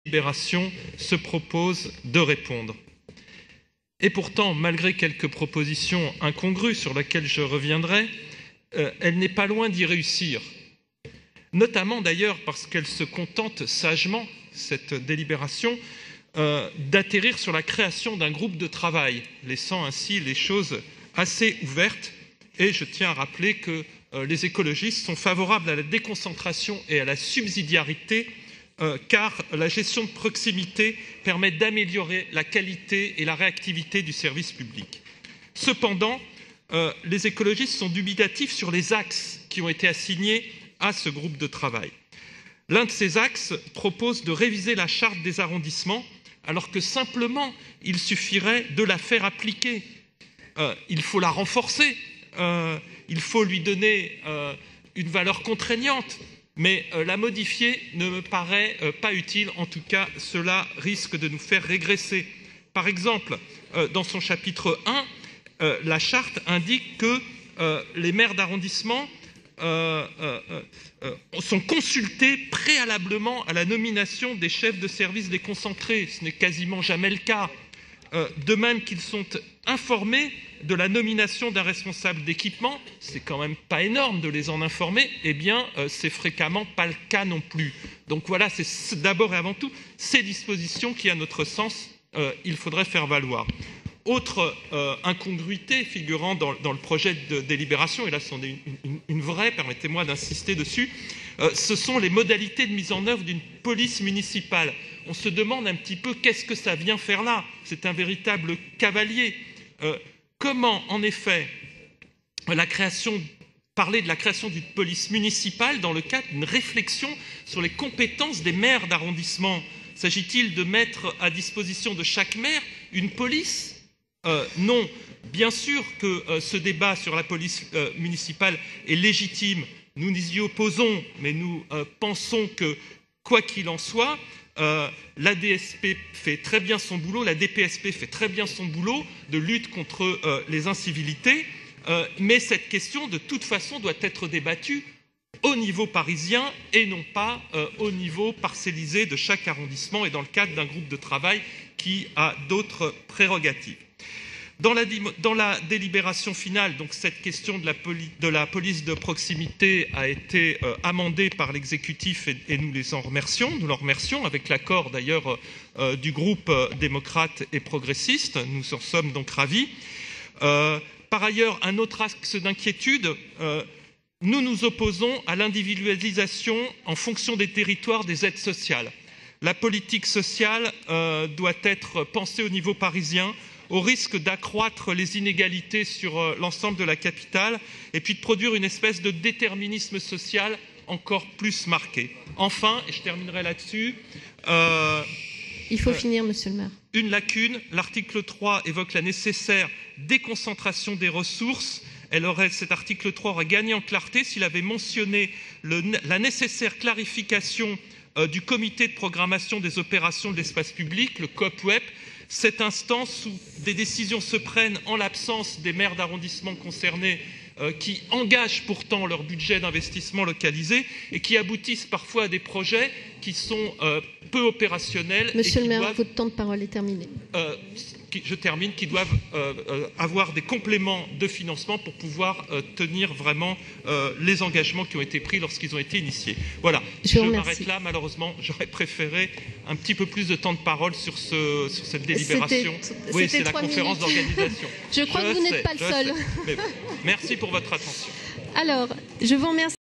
délibération se propose de répondre. Et pourtant, malgré quelques propositions incongrues sur lesquelles je reviendrai, elle n'est pas loin d'y réussir. Notamment d'ailleurs parce qu'elle se contente sagement, cette délibération, d'atterrir sur la création d'un groupe de travail, laissant ainsi les choses assez ouvertes. Et je tiens à rappeler que les écologistes sont favorables à la déconcentration et à la subsidiarité, car la gestion de proximité permet d'améliorer la qualité et la réactivité du service public. Cependant, les écologistes sont dubitatifs sur les axes qui ont été assignés à ce groupe de travail. L'un de ces axes propose de réviser la charte des arrondissements, alors que simplement il suffirait de la faire appliquer. Il faut la renforcer, il faut lui donner une valeur contraignante, mais la modifier ne me paraît pas utile. En tout cas, cela risque de nous faire régresser. Par exemple, dans son chapitre 1, la charte indique que les maires d'arrondissement sont consultés préalablement à la nomination des chefs de service déconcentrés. Ce n'est quasiment jamais le cas. De même qu'ils sont informés de la nomination d'un responsable d'équipement, c'est quand même pas énorme de les en informer, eh bien c'est fréquemment pas le cas non plus. Donc voilà, c'est d'abord et avant tout ces dispositions qui, à notre sens, il faudrait faire valoir. Autre incongruité figurant dans le projet de délibération, et là c'en est une vraie, permettez-moi d'insister dessus, ce sont les modalités de mise en œuvre d'une police municipale. On se demande un petit peu qu'est-ce que ça vient faire là. C'est un véritable cavalier. Comment, en effet, parler de la création d'une police municipale dans le cadre d'une réflexion sur les compétences des maires d'arrondissement? S'agit-il de mettre à disposition de chaque maire une police? Non. Bien sûr que ce débat sur la police municipale est légitime. Nous nous y opposons, mais nous pensons que, quoi qu'il en soit, la DSP fait très bien son boulot, la DPSP fait très bien son boulot de lutte contre les incivilités, mais cette question, de toute façon, doit être débattue au niveau parisien et non pas au niveau parcellisé de chaque arrondissement et dans le cadre d'un groupe de travail qui a d'autres prérogatives. Dans la délibération finale, donc, cette question de la police de proximité a été amendée par l'exécutif et nous l'en remercions, avec l'accord d'ailleurs du groupe démocrate et progressiste. Nous en sommes donc ravis. Par ailleurs, un autre axe d'inquiétude, nous nous opposons à l'individualisation en fonction des territoires des aides sociales. La politique sociale doit être pensée au niveau parisien, au risque d'accroître les inégalités sur l'ensemble de la capitale et puis de produire une espèce de déterminisme social encore plus marqué. Enfin, et je terminerai là-dessus... il faut finir, monsieur le maire. Une lacune, l'article 3 évoque la nécessaire déconcentration des ressources. Cet article 3 aurait gagné en clarté s'il avait mentionné la nécessaire clarification du comité de programmation des opérations de l'espace public, le COPWEP, cette instance où des décisions se prennent en l'absence des maires d'arrondissement concernés qui engagent pourtant leur budget d'investissement localisé et qui aboutissent parfois à des projets qui sont peu opérationnels. Monsieur le maire, votre temps de parole est terminé. Qui doivent avoir des compléments de financement pour pouvoir tenir vraiment les engagements qui ont été pris lorsqu'ils ont été initiés. Voilà, je m'arrête là. Malheureusement, j'aurais préféré un petit peu plus de temps de parole sur cette délibération. Oui, c'est la conférence d'organisation. Je crois que vous n'êtes pas le seul. Merci pour votre attention. Alors, je vous remercie.